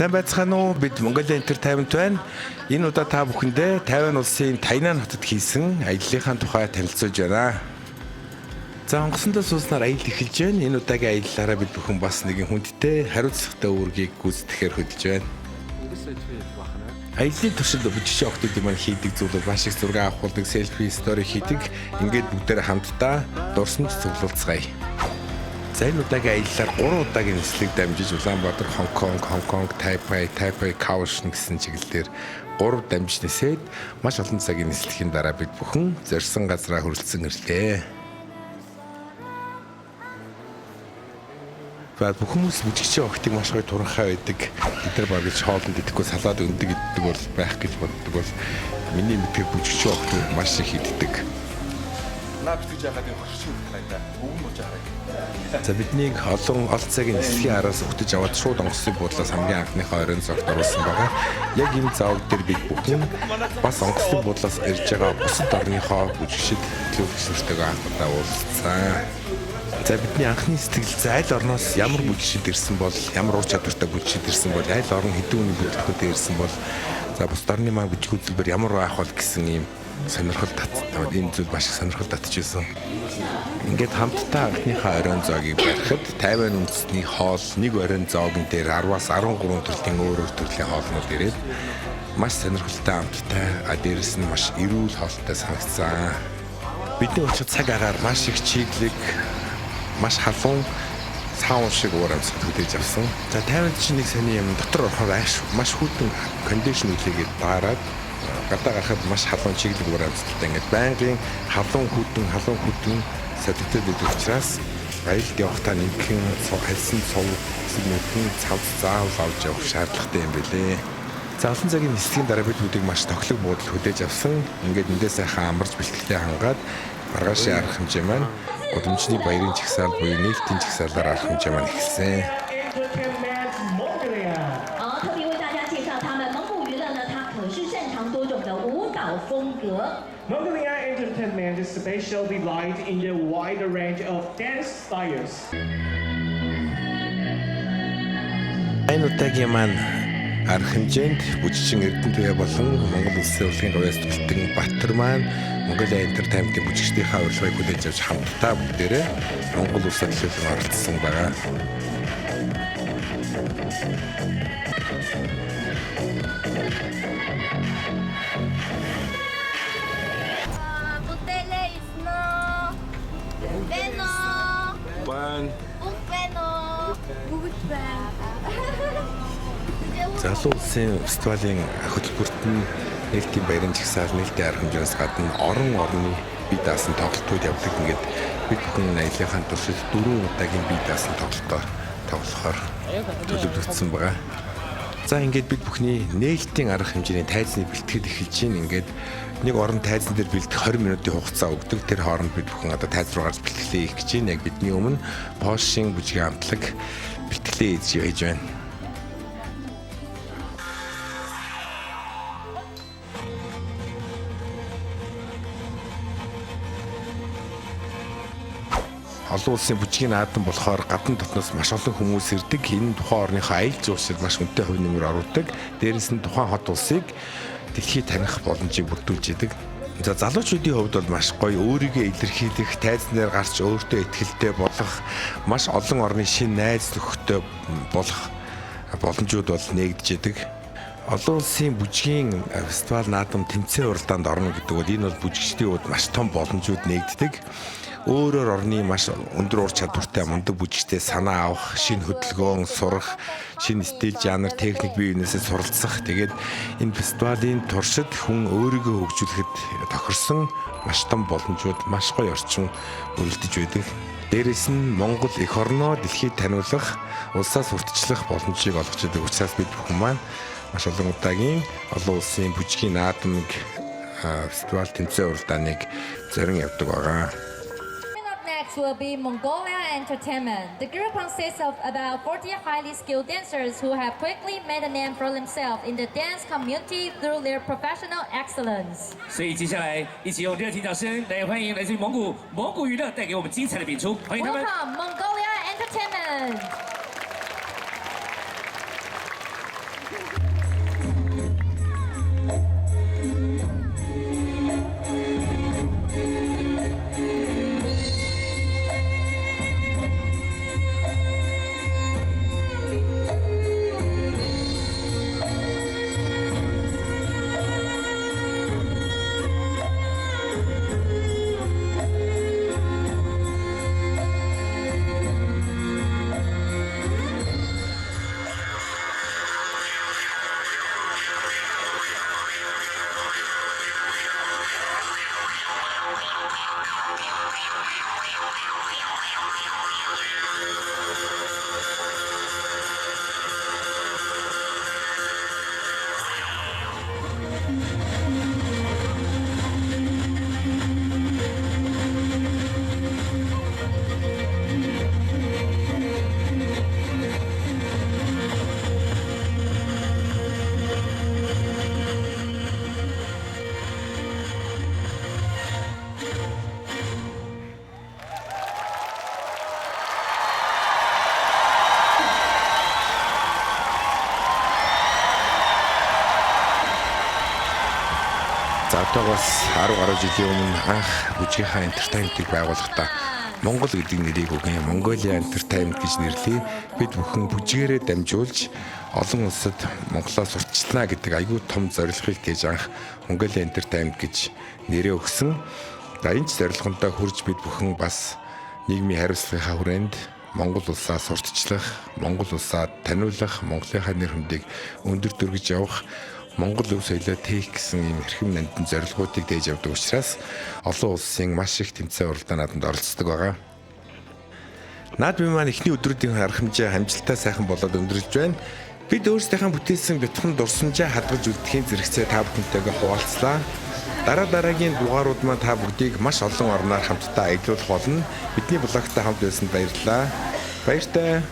Сайн байцгаана уу? Бид Mongolia Entertainment байна. Энэ удаа та бүхэндээ Тайвань улсын Тайнань хотод хийсэн аяллахын тухай танилцуулж байна. За онгоцондоо сууснаар аялал эхэлж байна. Энэ удаагийн аяллаараа бид бүхэн бас нэгэн хүндтэй хариуцлагатай үүргийг гүйцэтгэхээр хөдөлж байна. Аяллаа туршид бүжигчин охтууд маань хийдэг зүйлүүд маш их зураг авахулдаг, селфи, стори хийдэг. Ингээд бүгдээрээ хамтдаа дурсамж цуглуулцгаая. За энэ удаагийн аяллаар 3 удаагийн нислэг дамжиж Улаанбаатар, Хонконг, Тайпей, Каошн гэсэн чиглэлээр 3 дамжиж нисээд маш олон цагийн нислэгийн дараа бид бүхэн зорьсон газраа хүрэлцэн ирлээ. Бүх хүмүүс бүжигчин охтыг маш гоё туранхай байдаг. Бид нар баг гэж хоолнд идэхгүй салаад өндөг иддэг бол байх гэж боддог бол миний мэдээ бүжигчин охтууд маш их иддэг. Наапч яагаад юм хөшүүл тайда өвөн болж байгаа. За биднийг олон цагийн нислэгийн араас өгтөж аваад шууд онгоцны буудлаас хамгийн анхныхаа оройн зогт оруулсан байгаа. Яг энэ заав дээр бид бүхэн бас онгоцны буудлаас ирж байгаа бусад орныхоо бүжигчид төлөвлөснөртэйгээ анхудаа уулзсан. За бидний анхны сэтгэл зайл орноос ямар бүжигчид ирсэн бол, ямар ур чадвартай бүжигчид ирсэн бол, айл орн хэдэн үний бүжигчид ирсэн бол, за бусад орны маань бүжиг хөтөлбөр ямар байх бол гэсэн ийм сонирхол татсан. Энэ зүйл маш их сонирхол татчихсан. Ингээд хамтдаа анхныхаа оройн зоогийг барихад Тайвань үндэсний хоол нэг оройн зоогийн дээр 10-аас 13 төрлийн өөр төрлийн хоолнууд ирээд маш сонирхолтой амттай, дээрэс нь маш эрүүл хоолтой санагдсан. Бидний очих цаг агаар маш их чиглэг, маш халуун саун шиг уур амьсгал хөтөж авсан. За Тайванд чинь нэг сони юм дотор орохоор маш хүйтэн кондишн үлээгээд баарад гадаа гарахад маш халуун чиглэг уур амьсгалтай ингээд байнгын халуун хүйтэн содтой байдаг учраас аялалд явахдаа нэгэн хэлсэн цов нэгэн цав заавал авч явах шаардлагатай юм билээ. За олон цагийн нислэгийн дараа бид бүдийг маш тоглог буудал хөтөж авсан. Ингээд эндээ сайхан амарч бэлтгэлээ хангаад маргаашийн арга хэмжээ маань гудамжны баярын чагсаал буюу нээлтийн чагсаалаар арга хэмжээ маань эхэлсэн. Mongolia Entertainment is special delight in the wide range of dance styles. Энэ удаагийн маань арга хэмжээнд бүжигчин Эрдэнэтбай болон Монгол Улсын урлагийн гавьяас төгөлтөн Баттар маань Mongolia Entertainment-ийн бүжигчдийнхаа урилгыг хүлээж авч хамтдаа бүгдээрээ Монгол Улсад төлөвлөн оролцсон байгаа. Залуу улсын фестивалийн хөтөлбөрт нь нээлтийн баярын жагсаал нээлтийн арга хэмжээс гадна орны бие даасан тоглолтууд явдаг. Ингээд бид бүхэн аяллахын туршид 4 удаагийн бие даасан тоглолтоор тоглохоор төлөвлөгдсөн байгаа. За ингээд бид бүхний нээлтийн арга хэмжээний тайзны бэлтгэл эхэлж байна. Ингээд нэг орон тайзан дээр бэлдэх 20 минутын хугацаа өгдөг. Тэр хооронд бид бүхэн одоо тайз руу гарч бэлтгэлээ хийх гэж байна. Яг бидний өмнө Польшийн бүжгийн хамтлаг бэлтгэлээ хийж байна. Олон улсын бүжгийн наадам болохоор гадна дотноос маш олон хүмүүс ирдэг. Энэ тухайн орныхоо аялал жуулчлалд маш өндөр хувь нэмэр оруулдаг. Дээрээс нь тухайн хот улсыг дэлхийд таних боломжийг бүрдүүлж идэг. За залуучуудын хувьд бол маш гоё өөрийгөө илэрхийлэх, тайзнаар гарч өөртөө ихтэй болох, маш олон орны шинэ найз нөхөдтэй болох боломжууд бол нээгдэж идэг. Олон улсын бүжгийн фестивал наадам тэмцээн уралдаанд орно гэдэг бол энэ бол бүжигчдийн хувьд маш том боломжууд нээгддэг. Өөрөөр орны маш өндөр ур чадвартай мундаг бүжигчтэй санаа авах, шинэ хөдөлгөөн сурах, шинэ стил, жанр, техник бие биенээсээ суралцах. Тэгээд энэ фестивалийн туршид хүн өөрийгөө хөгжүүлэхэд тохирсон маш том боломжууд, маш гоё орчин бүрдэж байдаг. Дээрээс нь Монгол эх орноо дэлхийд таниулах, улсаас урьдчилах боломжийг олгож идэг учраас бид бүхэн маань маш олон удаагийн олон улсын бүжгийн наадамыг фестивал тэмцээн уралдааныг зорин явдаг байгаа. Will be Mongolia Entertainment. The group consists of about 40 highly skilled dancers who have quickly made a name for themselves in the dance community through their professional excellence. 所以接下来一起用热情掌声来欢迎来自于蒙古娱乐带给我们精彩的演出，欢迎他们。 Welcome Mongolia Entertainment. За одоогоос 10 гаруй жилийн өмнө анх бүжгийнхаа entertainment-ийг байгуулахдаа Монгол гэдэг нэрийг өгөн Mongolia Entertainment гэж нэрлэе. Бид бүхэн бүжгээрээ дамжуулж олон улсад Монголоо сурталчлана гэдэг аягүй том зорилгыг тээж анх Mongolia Entertainment гэж нэрээ өгсөн. За энэ зорилгондоо хүрж бид бүхэн бас нийгмийн хариуцлагынхаа хүрээнд Монгол улсаа сурталчлах, Монгол улсаа таниулах, Монголынхаа нэр хүндийг өндөр дөргиж явах, Монгол өв соёлоо тээх гэсэн ийм эрхэм нандин зорилгоодыг дээж явдаг учраас олон улсын маш их тэмцээн уралдаанууд оролцдог байгаа. Наад би маань эхний өдрүүдийн арга хэмжээ хамжилтаа сайхан болоод өндөрлж байна. Бид өөрсдийнхээ бүтээсэн бяцхан дурсамжаа хадгалж үлдэхийн зэрэгцээ та бүхэнтэйгээ хуваалцлаа. Дараагийн дугаарууд маань та бүгдийг маш олон орноор хамтдаа аялуулах болно. Бидний блогтой хамт байсанд баярлалаа. Баяртай.